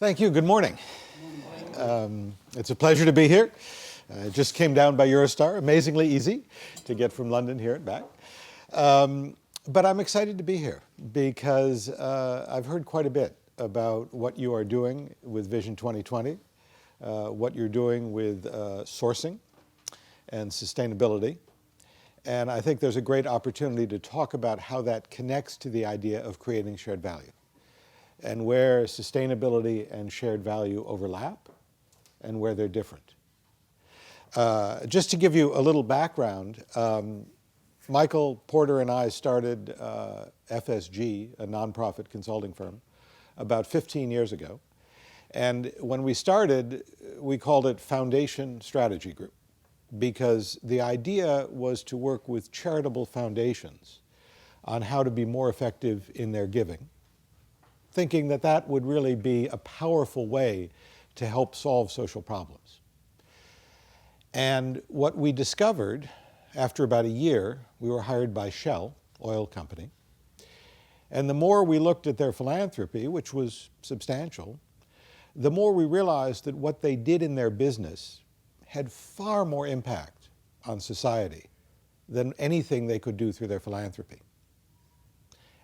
Thank you. Good morning. It's a pleasure to be here. I just came down by Eurostar. Amazingly easy to get from London here and back. But I'm excited to be here because I've heard quite a bit about what you are doing with Vision 2020, what you're doing with sourcing and sustainability. And I think there's a great opportunity to talk about how that connects to the idea of creating shared value, and where sustainability and shared value overlap and where they're different. Just to give you a little background, Michael Porter and I started FSG, a nonprofit consulting firm, about 15 years ago. And when we started, we called it Foundation Strategy Group, because the idea was to work with charitable foundations on how to be more effective in their giving, thinking that that would really be a powerful way to help solve social problems. And what we discovered, after about a year, we were hired by Shell, oil company, and the more we looked at their philanthropy, which was substantial, the more we realized that what they did in their business had far more impact on society than anything they could do through their philanthropy.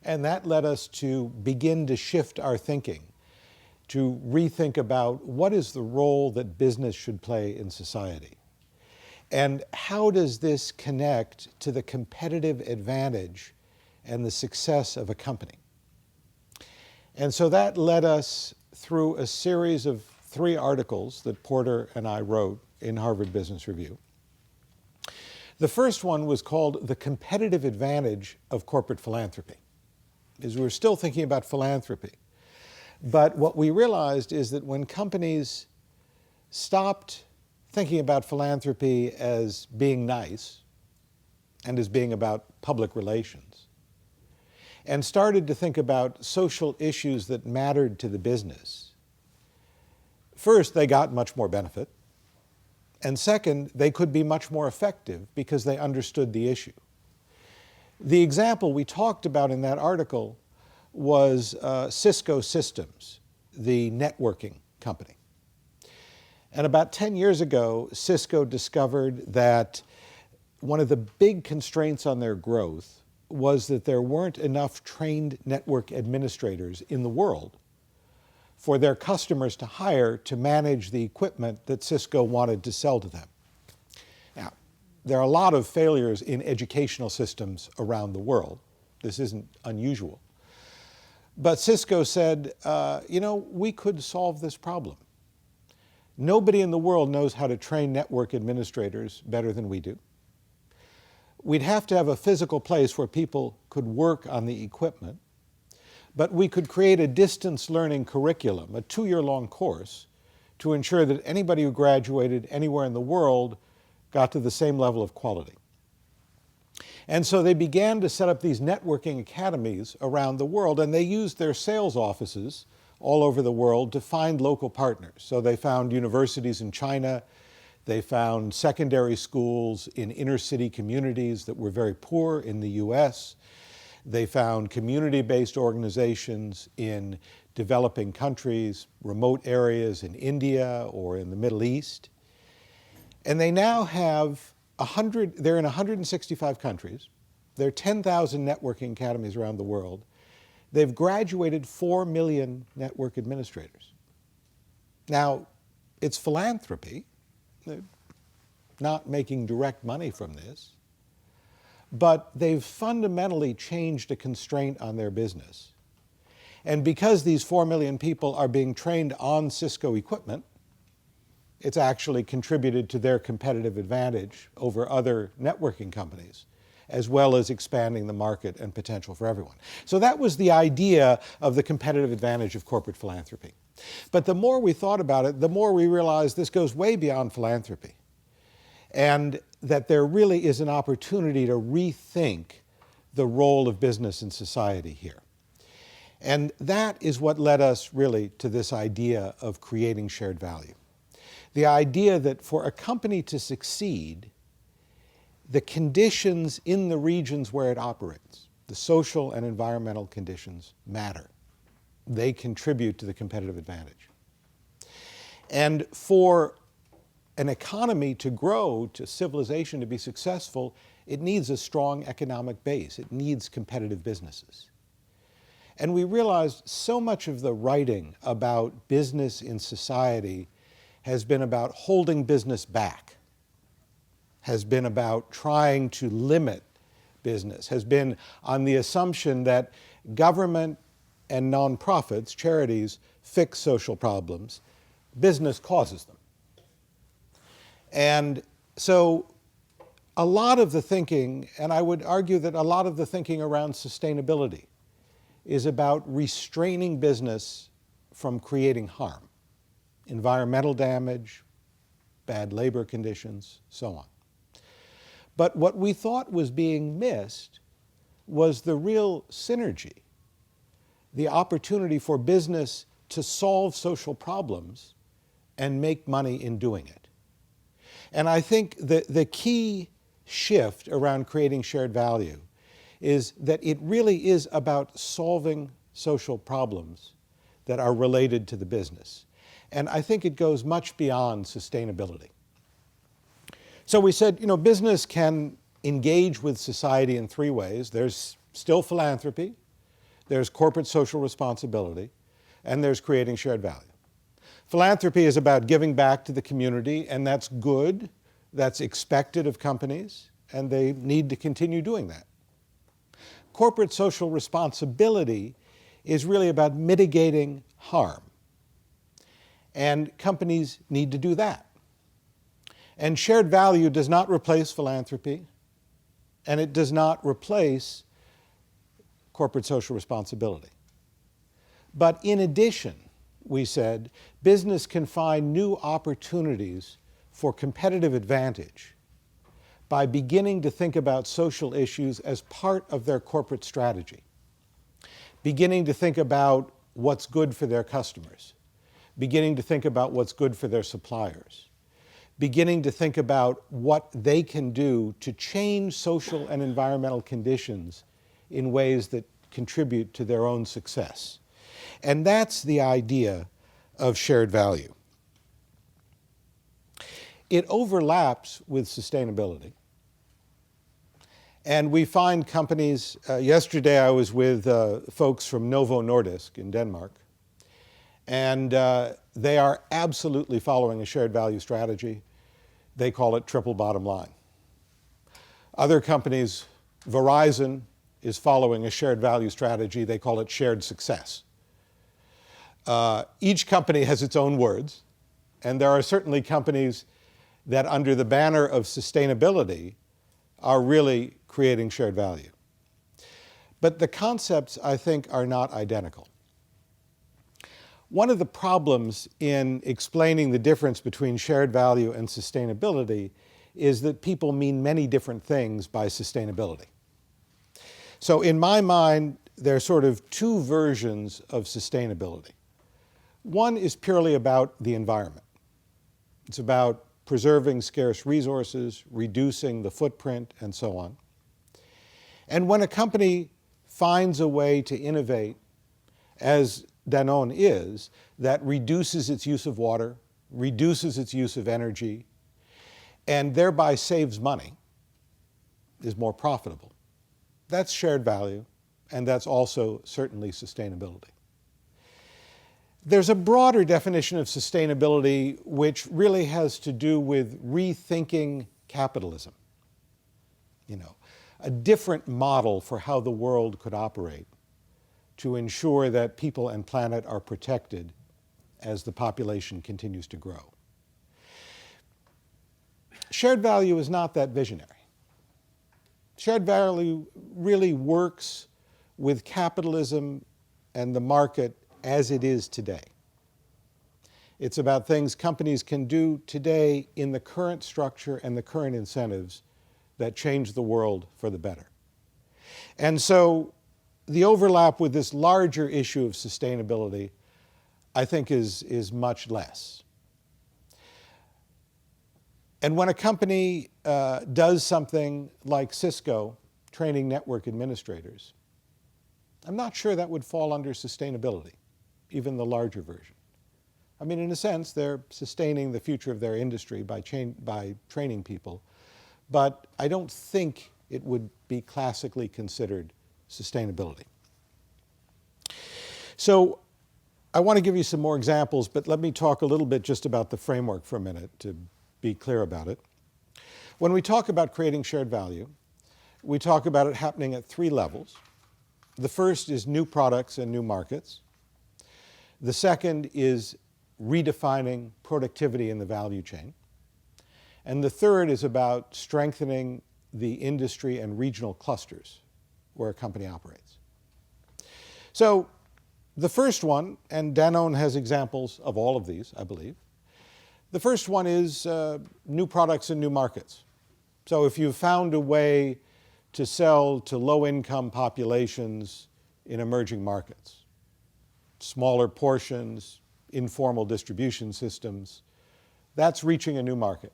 And that led us to begin to shift our thinking, to rethink about what is the role that business should play in society. And how does this connect to the competitive advantage and the success of a company? And so that led us through a series of 3 articles that Porter and I wrote in Harvard Business Review. The first one was called The Competitive Advantage of Corporate Philanthropy, is we're still thinking about philanthropy. But what we realized is that when companies stopped thinking about philanthropy as being nice and as being about public relations, and started to think about social issues that mattered to the business, first, they got much more benefit. And second, they could be much more effective because they understood the issue. The example we talked about in that article was Cisco Systems, the networking company. And about 10 years ago, Cisco discovered that one of the big constraints on their growth was that there weren't enough trained network administrators in the world for their customers to hire to manage the equipment that Cisco wanted to sell to them. Now, there are a lot of failures in educational systems around the world. This isn't unusual. But Cisco said, we could solve this problem. Nobody in the world knows how to train network administrators better than we do. We'd have to have a physical place where people could work on the equipment, but we could create a distance learning curriculum, a 2-year-long course, to ensure that anybody who graduated anywhere in the world got to the same level of quality. And so they began to set up these networking academies around the world, and they used their sales offices all over the world to find local partners. So they found universities in China, they found secondary schools in inner city communities that were very poor in the US, they found community-based organizations in developing countries, remote areas in India or in the Middle East. And they now have they're in 165 countries. There are 10,000 networking academies around the world. They've graduated 4 million network administrators. Now, it's philanthropy. They're not making direct money from this. But they've fundamentally changed a constraint on their business. And because these 4 million people are being trained on Cisco equipment, it's actually contributed to their competitive advantage over other networking companies, as well as expanding the market and potential for everyone. So that was the idea of the competitive advantage of corporate philanthropy. But the more we thought about it, the more we realized this goes way beyond philanthropy, and that there really is an opportunity to rethink the role of business in society here. And that is what led us really to this idea of creating shared value. The idea that for a company to succeed, the conditions in the regions where it operates, the social and environmental conditions, matter. They contribute to the competitive advantage. And for an economy to grow, to civilization to be successful, it needs a strong economic base. It needs competitive businesses. And we realized so much of the writing about business in society has been about holding business back, has been about trying to limit business, has been on the assumption that government and nonprofits, charities, fix social problems, business causes them. And so a lot of the thinking, and I would argue that a lot of the thinking around sustainability is about restraining business from creating harm, environmental damage, bad labor conditions, so on. But what we thought was being missed was the real synergy, the opportunity for business to solve social problems and make money in doing it. And I think that the key shift around creating shared value is that it really is about solving social problems that are related to the business. And I think it goes much beyond sustainability. So we said, business can engage with society in three ways. There's still philanthropy, there's corporate social responsibility, and there's creating shared value. Philanthropy is about giving back to the community, and that's good, that's expected of companies, and they need to continue doing that. Corporate social responsibility is really about mitigating harm, and companies need to do that. And shared value does not replace philanthropy, and it does not replace corporate social responsibility. But in addition, we said, business can find new opportunities for competitive advantage by beginning to think about social issues as part of their corporate strategy, beginning to think about what's good for their customers, beginning to think about what's good for their suppliers, beginning to think about what they can do to change social and environmental conditions in ways that contribute to their own success. And that's the idea of shared value. It overlaps with sustainability. And we find companies, yesterday I was with folks from Novo Nordisk in Denmark, and they are absolutely following a shared value strategy. They call it triple bottom line. Other companies, Verizon is following a shared value strategy. They call it shared success. Each company has its own words, and there are certainly companies that under the banner of sustainability are really creating shared value. But the concepts, I think, are not identical. One of the problems in explaining the difference between shared value and sustainability is that people mean many different things by sustainability. So in my mind, there are sort of two versions of sustainability. One is purely about the environment. It's about preserving scarce resources, reducing the footprint, and so on. And when a company finds a way to innovate, as Danone is, that reduces its use of water, reduces its use of energy, and thereby saves money, is more profitable. That's shared value, and that's also certainly sustainability. There's a broader definition of sustainability which really has to do with rethinking capitalism. A different model for how the world could operate to ensure that people and planet are protected as the population continues to grow. Shared value is not that visionary. Shared value really works with capitalism and the market as it is today. It's about things companies can do today in the current structure and the current incentives that change the world for the better. And so the overlap with this larger issue of sustainability, I think, is much less. And when a company does something like Cisco training network administrators, I'm not sure that would fall under sustainability, even the larger version. I mean, in a sense, they're sustaining the future of their industry by training people. But I don't think it would be classically considered sustainability. So I want to give you some more examples, but let me talk a little bit just about the framework for a minute to be clear about it. When we talk about creating shared value, we talk about it happening at 3 levels. The first is new products and new markets. The second is redefining productivity in the value chain. And the third is about strengthening the industry and regional clusters where a company operates. So the first one, and Danone has examples of all of these, I believe. The first one is new products and new markets. So if you've found a way to sell to low-income populations in emerging markets, smaller portions, informal distribution systems, that's reaching a new market.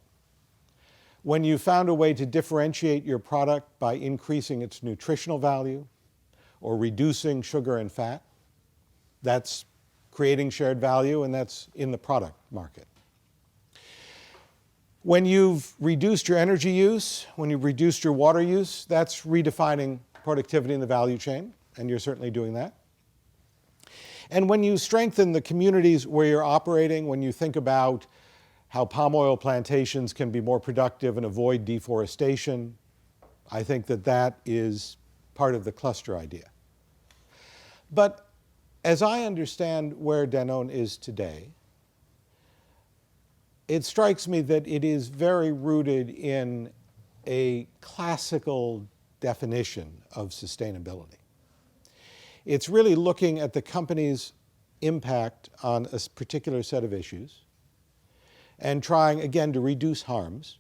When you found a way to differentiate your product by increasing its nutritional value or reducing sugar and fat, that's creating shared value, and that's in the product market. When you've reduced your energy use, when you've reduced your water use, that's redefining productivity in the value chain, and you're certainly doing that. And when you strengthen the communities where you're operating, when you think about how palm oil plantations can be more productive and avoid deforestation, I think that that is part of the cluster idea. But as I understand where Danone is today, it strikes me that it is very rooted in a classical definition of sustainability. It's really looking at the company's impact on a particular set of issues and trying, again, to reduce harms,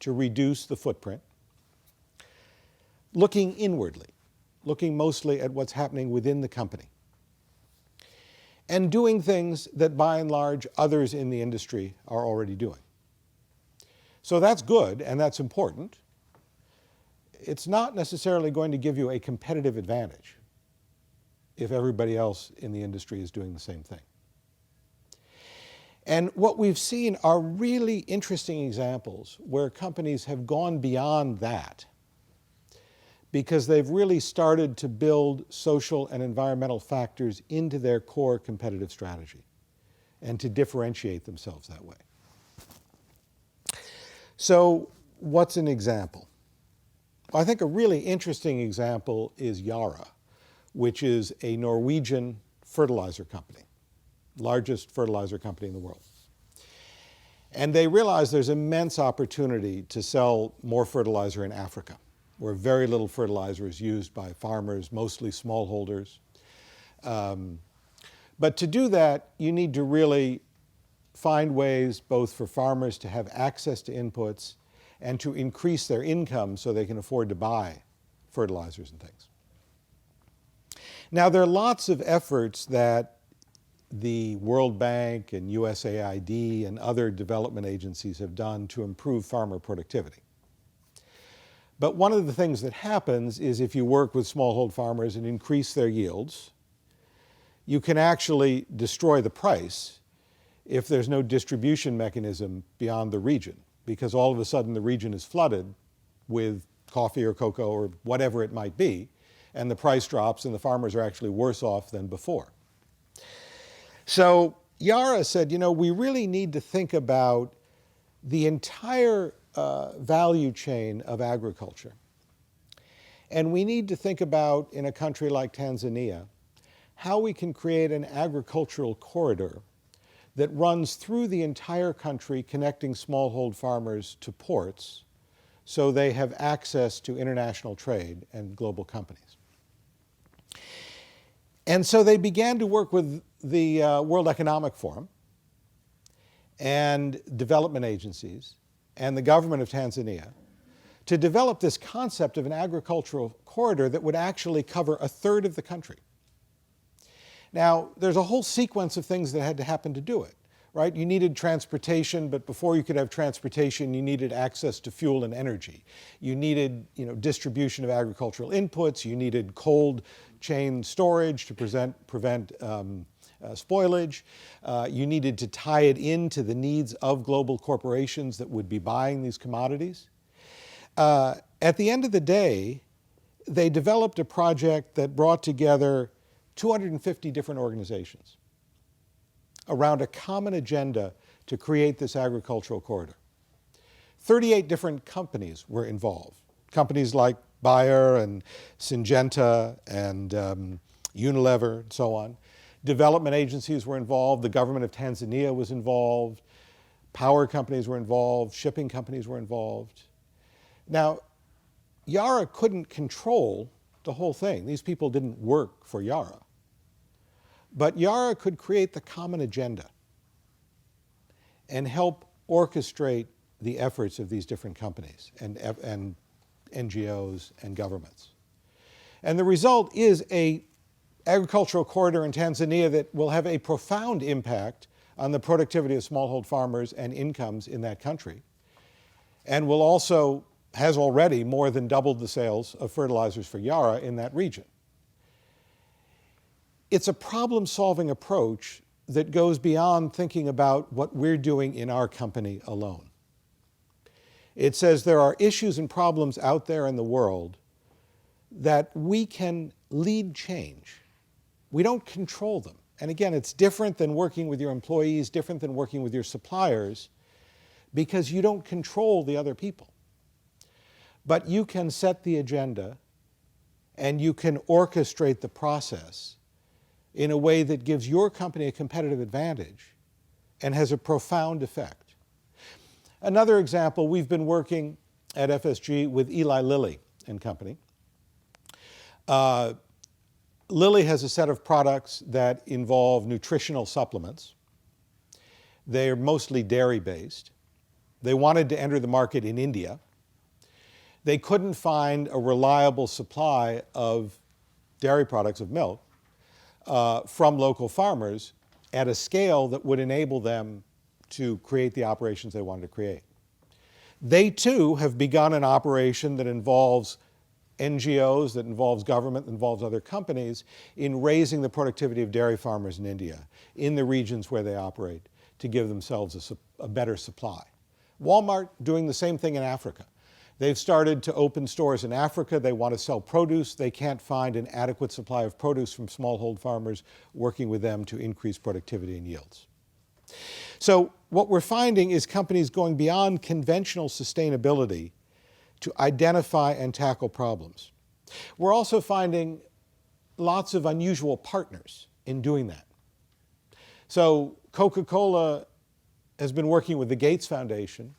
to reduce the footprint, looking inwardly, looking mostly at what's happening within the company, and doing things that, by and large, others in the industry are already doing. So that's good, and that's important. It's not necessarily going to give you a competitive advantage if everybody else in the industry is doing the same thing. And what we've seen are really interesting examples where companies have gone beyond that because they've really started to build social and environmental factors into their core competitive strategy and to differentiate themselves that way. So what's an example? I think a really interesting example is Yara, which is a Norwegian fertilizer company, largest fertilizer company in the world. And they realize there's immense opportunity to sell more fertilizer in Africa, where very little fertilizer is used by farmers, mostly smallholders. But to do that, you need to really find ways both for farmers to have access to inputs and to increase their income so they can afford to buy fertilizers and things. Now, there are lots of efforts that the World Bank and USAID and other development agencies have done to improve farmer productivity. But one of the things that happens is if you work with smallhold farmers and increase their yields, you can actually destroy the price if there's no distribution mechanism beyond the region, because all of a sudden the region is flooded with coffee or cocoa or whatever it might be, and the price drops and the farmers are actually worse off than before. So Yara said, you know, we really need to think about the entire value chain of agriculture. And we need to think about, in a country like Tanzania, how we can create an agricultural corridor that runs through the entire country, connecting smallhold farmers to ports so they have access to international trade and global companies. And so they began to work with the World Economic Forum and development agencies and the government of Tanzania to develop this concept of an agricultural corridor that would actually cover a third of the country. Now, there's a whole sequence of things that had to happen to do it, right? You needed transportation, but before you could have transportation, you needed access to fuel and energy. You needed, distribution of agricultural inputs. You needed cold chain storage to prevent spoilage. You needed to tie it into the needs of global corporations that would be buying these commodities. At the end of the day, they developed a project that brought together 250 different organizations around a common agenda to create this agricultural corridor. 38 different companies were involved. Companies like Bayer and Syngenta and Unilever and so on. Development agencies were involved. The government of Tanzania was involved. Power companies were involved. Shipping companies were involved. Now, Yara couldn't control the whole thing. These people didn't work for Yara. But Yara could create the common agenda and help orchestrate the efforts of these different companies and NGOs and governments. And the result is an agricultural corridor in Tanzania that will have a profound impact on the productivity of smallhold farmers and incomes in that country, and will also, has already more than doubled the sales of fertilizers for Yara in that region. It's a problem-solving approach that goes beyond thinking about what we're doing in our company alone. It says there are issues and problems out there in the world that we can lead change. We don't control them. And again, it's different than working with your employees, different than working with your suppliers, because you don't control the other people. But you can set the agenda and you can orchestrate the process in a way that gives your company a competitive advantage and has a profound effect. Another example, we've been working at FSG with Eli Lilly and Company. Lilly has a set of products that involve nutritional supplements. They're mostly dairy-based. They wanted to enter the market in India. They couldn't find a reliable supply of dairy products, of milk, from local farmers at a scale that would enable them to create the operations they wanted to create. They too have begun an operation that involves NGOs, that involves government, that involves other companies in raising the productivity of dairy farmers in India, in the regions where they operate, to give themselves a better supply. Walmart doing the same thing in Africa. They've started to open stores in Africa. They want to sell produce. They can't find an adequate supply of produce from smallhold farmers, working with them to increase productivity and yields. So what we're finding is companies going beyond conventional sustainability to identify and tackle problems. We're also finding lots of unusual partners in doing that. So Coca-Cola has been working with the Gates Foundation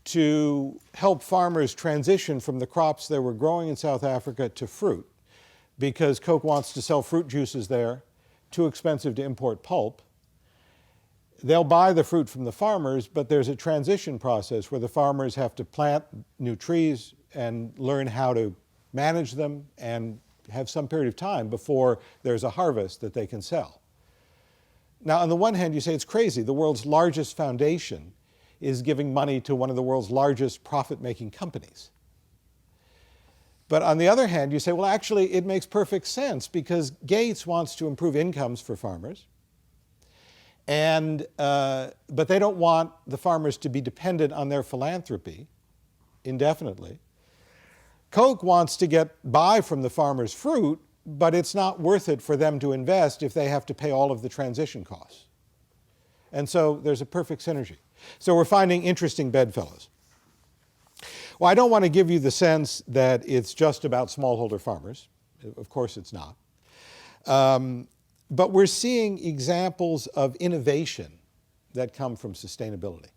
to help farmers transition from the crops they were growing in South Africa to fruit, because Coke wants to sell fruit juices there, too expensive to import pulp. They'll buy the fruit from the farmers, but there's a transition process where the farmers have to plant new trees and learn how to manage them and have some period of time before there's a harvest that they can sell. Now, on the one hand, you say it's crazy. The world's largest foundation is giving money to one of the world's largest profit-making companies. But on the other hand, you say, well, actually, it makes perfect sense, because Gates wants to improve incomes for farmers. But they don't want the farmers to be dependent on their philanthropy indefinitely. Coke wants to buy from the farmers fruit, but it's not worth it for them to invest if they have to pay all of the transition costs. And so there's a perfect synergy. So we're finding interesting bedfellows. Well, I don't want to give you the sense that it's just about smallholder farmers. Of course it's not. But we're seeing examples of innovation that come from sustainability.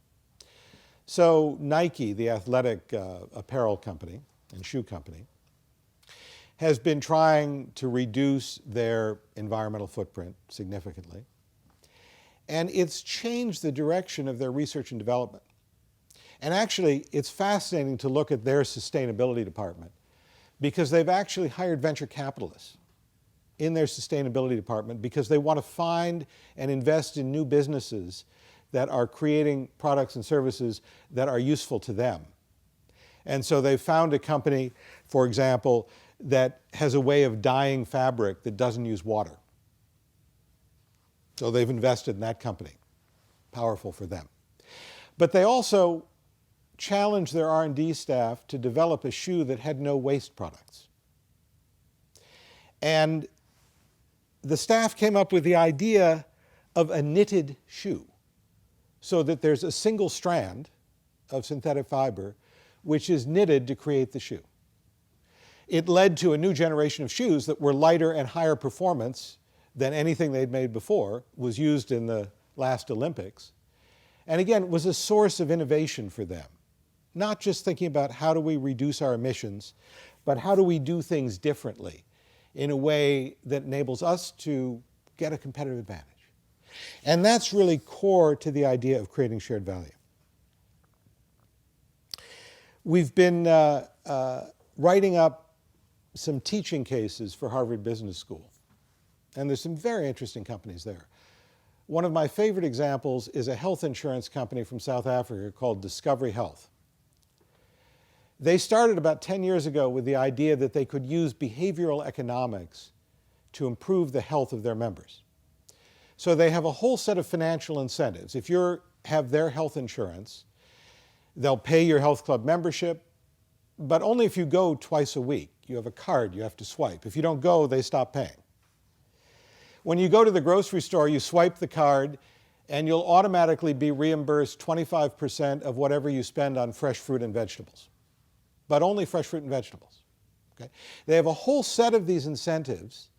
So Nike, the athletic apparel company and shoe company, has been trying to reduce their environmental footprint significantly. And it's changed the direction of their research and development. And actually, it's fascinating to look at their sustainability department, because they've actually hired venture capitalists in their sustainability department, because they want to find and invest in new businesses that are creating products and services that are useful to them. And so they've found a company, for example, that has a way of dyeing fabric that doesn't use water. So they've invested in that company. Powerful for them. But they also challenged their R&D staff to develop a shoe that had no waste products. And the staff came up with the idea of a knitted shoe, so that there's a single strand of synthetic fiber which is knitted to create the shoe. It led to a new generation of shoes that were lighter and higher performance than anything they'd made before, was used in the last Olympics, and again, was a source of innovation for them. Not just thinking about how do we reduce our emissions, but how do we do things differently in a way that enables us to get a competitive advantage. And that's really core to the idea of creating shared value. We've been writing up some teaching cases for Harvard Business School, and there's some very interesting companies there. One of my favorite examples is a health insurance company from South Africa called Discovery Health. They started about 10 years ago with the idea that they could use behavioral economics to improve the health of their members. So they have a whole set of financial incentives. If you have their health insurance, they'll pay your health club membership, but only if you go twice a week. You have a card you have to swipe. If you don't go, they stop paying. When you go to the grocery store, you swipe the card, and you'll automatically be reimbursed 25% of whatever you spend on fresh fruit and vegetables, but only fresh fruit and vegetables. Okay? They have a whole set of these incentives,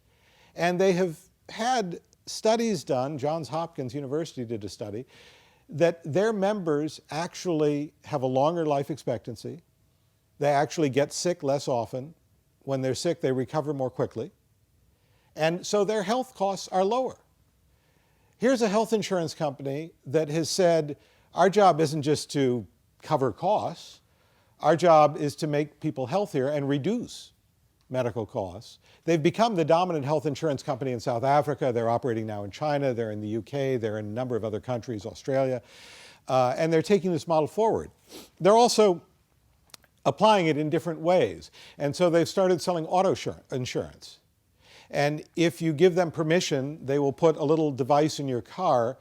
and they have had studies done. Johns Hopkins University did a study that their members actually have a longer life expectancy. They actually get sick less often. When they're sick, they recover more quickly. And so their health costs are lower. Here's a health insurance company that has said, our job isn't just to cover costs. Our job is to make people healthier and reduce medical costs. They've become the dominant health insurance company in South Africa. They're operating now in China. They're in the UK. They're in a number of other countries, Australia. And they're taking this model forward. They're also applying it in different ways. And so they've started selling auto insurance. And if you give them permission, they will put a little device in your car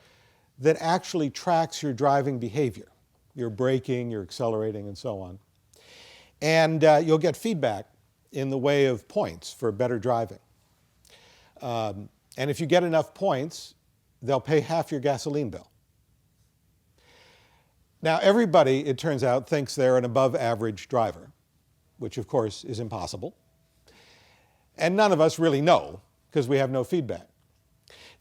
that actually tracks your driving behavior, your braking, your accelerating, and so on. And you'll get feedback in the way of points for better driving. And if you get enough points, they'll pay half your gasoline bill. Now, everybody, it turns out, thinks they're an above average driver, which of course is impossible. And none of us really know because we have no feedback.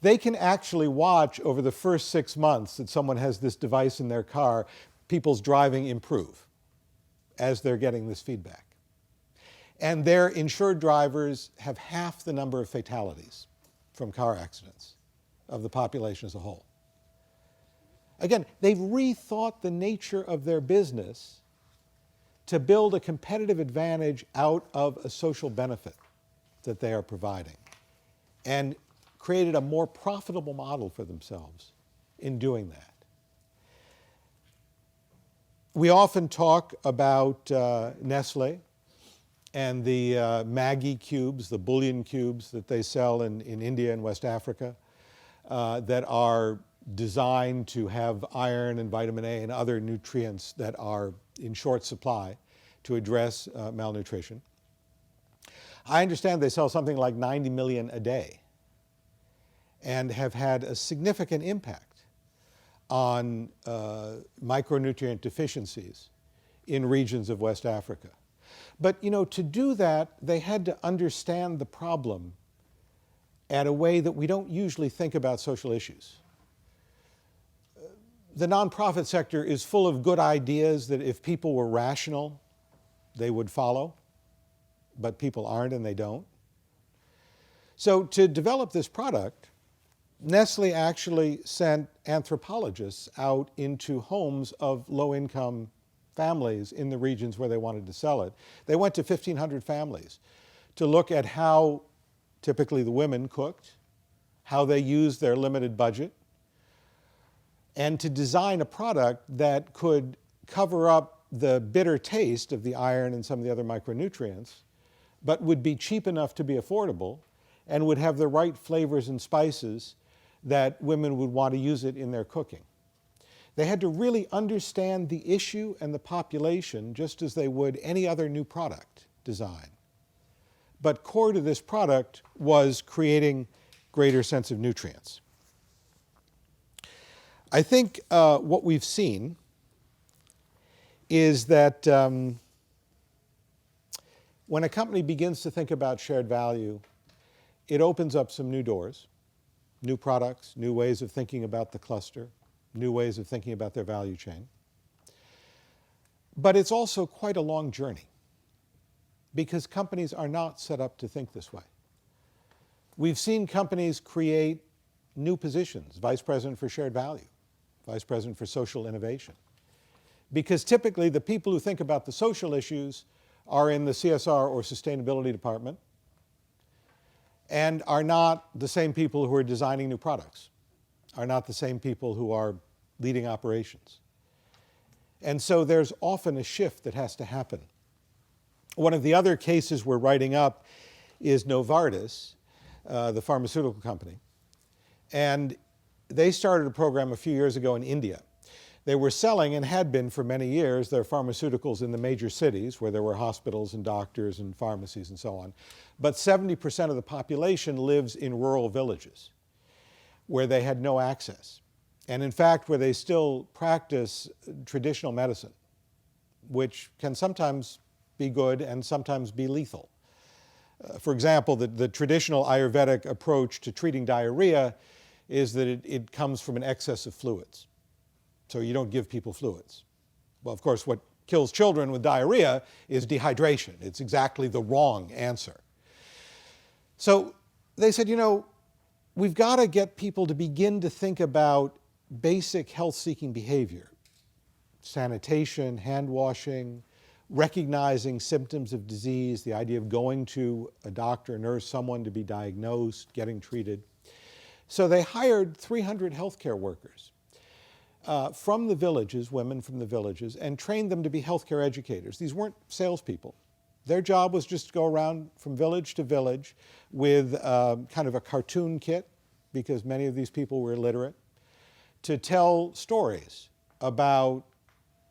They can actually watch over the first 6 months that someone has this device in their car, people's driving improve as they're getting this feedback. And their insured drivers have half the number of fatalities from car accidents of the population as a whole. Again, they've rethought the nature of their business to build a competitive advantage out of a social benefit that they are providing, and created a more profitable model for themselves in doing that. We often talk about Nestle and the Maggi cubes, the bouillon cubes that they sell in India and West Africa that are designed to have iron and vitamin A and other nutrients that are in short supply to address malnutrition. I understand they sell something like 90 million a day and have had a significant impact on micronutrient deficiencies in regions of West Africa. But to do that, they had to understand the problem at a way that we don't usually think about social issues. The nonprofit sector is full of good ideas that if people were rational, they would follow. But people aren't, and they don't. So to develop this product, Nestle actually sent anthropologists out into homes of low-income families in the regions where they wanted to sell it. They went to 1,500 families to look at how typically the women cooked, how they used their limited budget, and to design a product that could cover up the bitter taste of the iron and some of the other micronutrients, but would be cheap enough to be affordable and would have the right flavors and spices that women would want to use it in their cooking. They had to really understand the issue and the population just as they would any other new product design. But core to this product was creating greater sense of nutrients. I think what we've seen is that when a company begins to think about shared value, it opens up some new doors, new products, new ways of thinking about the cluster, new ways of thinking about their value chain. But it's also quite a long journey because companies are not set up to think this way. We've seen companies create new positions, vice president for shared value, vice president for social innovation, because typically the people who think about the social issues are in the CSR or sustainability department and are not the same people who are designing new products, are not the same people who are leading operations. And so there's often a shift that has to happen. One of the other cases we're writing up is Novartis, the pharmaceutical company. And they started a program a few years ago in India. They were selling, and had been for many years, their pharmaceuticals in the major cities where there were hospitals and doctors and pharmacies and so on. But 70% of the population lives in rural villages where they had no access. And in fact, where they still practice traditional medicine, which can sometimes be good and sometimes be lethal. For example, the traditional Ayurvedic approach to treating diarrhea is that it comes from an excess of fluids. So you don't give people fluids. Well, of course, what kills children with diarrhea is dehydration. It's exactly the wrong answer. So they said, you know, we've got to get people to begin to think about basic health-seeking behavior. Sanitation, hand washing, recognizing symptoms of disease, the idea of going to a doctor, nurse, someone to be diagnosed, getting treated. So they hired 300 healthcare workers from the villages, women from the villages, and trained them to be healthcare educators. These weren't salespeople. Their job was just to go around from village to village with kind of a cartoon kit, because many of these people were illiterate, to tell stories about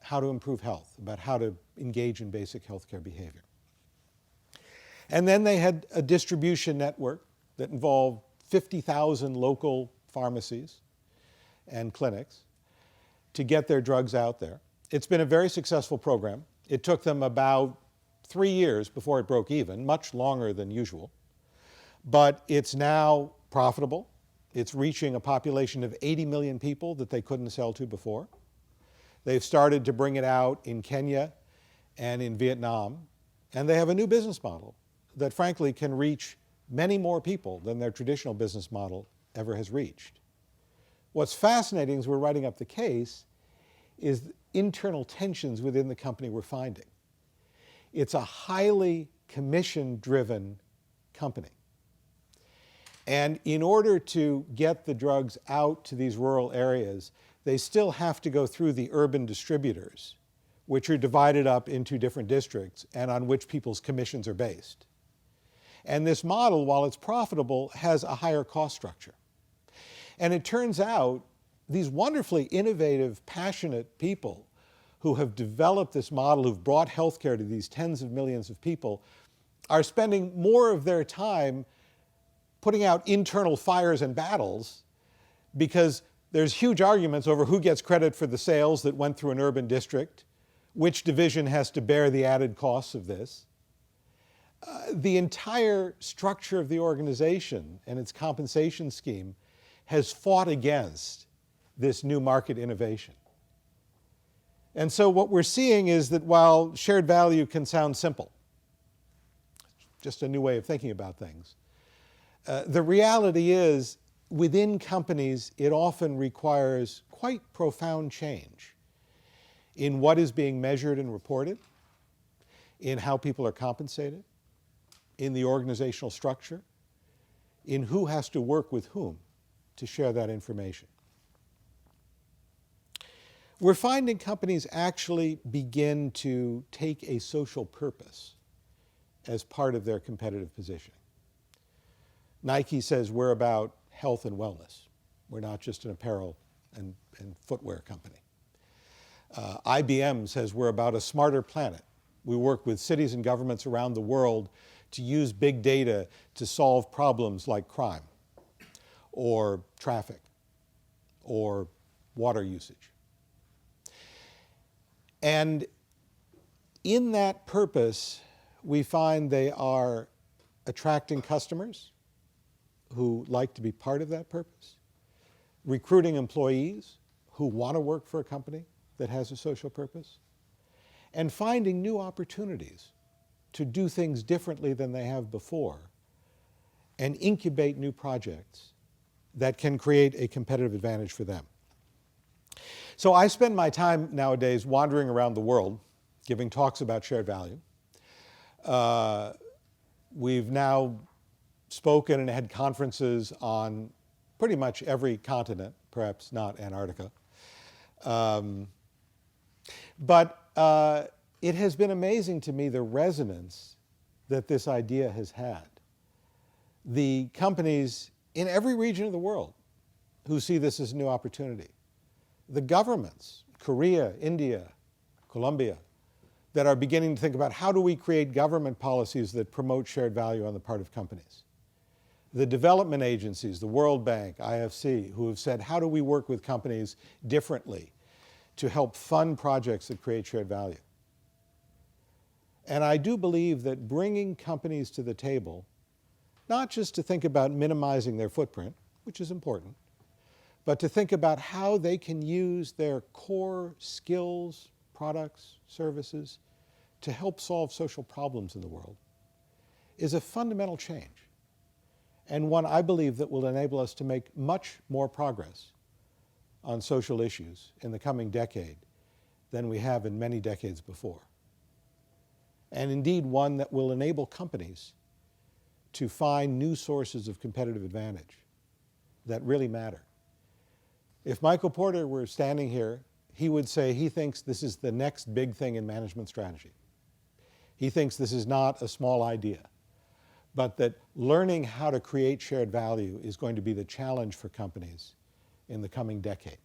how to improve health, about how to engage in basic healthcare behavior. And then they had a distribution network that involved 50,000 local pharmacies and clinics to get their drugs out there. It's been a very successful program. It took them about 3 years before it broke even, much longer than usual. But it's now profitable. It's reaching a population of 80 million people that they couldn't sell to before. They've started to bring it out in Kenya and in Vietnam. And they have a new business model that frankly can reach many more people than their traditional business model ever has reached. What's fascinating as we're writing up the case is internal tensions within the company we're finding. It's a highly commission-driven company. And in order to get the drugs out to these rural areas, they still have to go through the urban distributors, which are divided up into different districts and on which people's commissions are based. And this model, while it's profitable, has a higher cost structure. And it turns out these wonderfully innovative, passionate people who have developed this model, who've brought healthcare to these tens of millions of people, are spending more of their time putting out internal fires and battles because there's huge arguments over who gets credit for the sales that went through an urban district, which division has to bear the added costs of this. The entire structure of the organization and its compensation scheme has fought against this new market innovation. And so what we're seeing is that while shared value can sound simple, just a new way of thinking about things, the reality is within companies it often requires quite profound change in what is being measured and reported, in how people are compensated, in the organizational structure, in who has to work with whom to share that information. We're finding companies actually begin to take a social purpose as part of their competitive positioning. Nike says we're about health and wellness. We're not just an apparel and footwear company. IBM says we're about a smarter planet. We work with cities and governments around the world to use big data to solve problems like crime or traffic or water usage. And in that purpose, we find they are attracting customers who like to be part of that purpose, recruiting employees who want to work for a company that has a social purpose, and finding new opportunities to do things differently than they have before and incubate new projects that can create a competitive advantage for them. So I spend my time nowadays wandering around the world, giving talks about shared value. We've now spoken and had conferences on pretty much every continent, perhaps not Antarctica. But it has been amazing to me the resonance that this idea has had. The companies in every region of the world who see this as a new opportunity. The governments, Korea, India, Colombia, that are beginning to think about how do we create government policies that promote shared value on the part of companies. The development agencies, the World Bank, IFC, who have said how do we work with companies differently to help fund projects that create shared value. And I do believe that bringing companies to the table, not just to think about minimizing their footprint, which is important, but to think about how they can use their core skills, products, services to help solve social problems in the world, is a fundamental change, and one I believe that will enable us to make much more progress on social issues in the coming decade than we have in many decades before. And indeed one that will enable companies to find new sources of competitive advantage that really matter. If Michael Porter were standing here, he would say he thinks this is the next big thing in management strategy. He thinks this is not a small idea, but that learning how to create shared value is going to be the challenge for companies in the coming decade.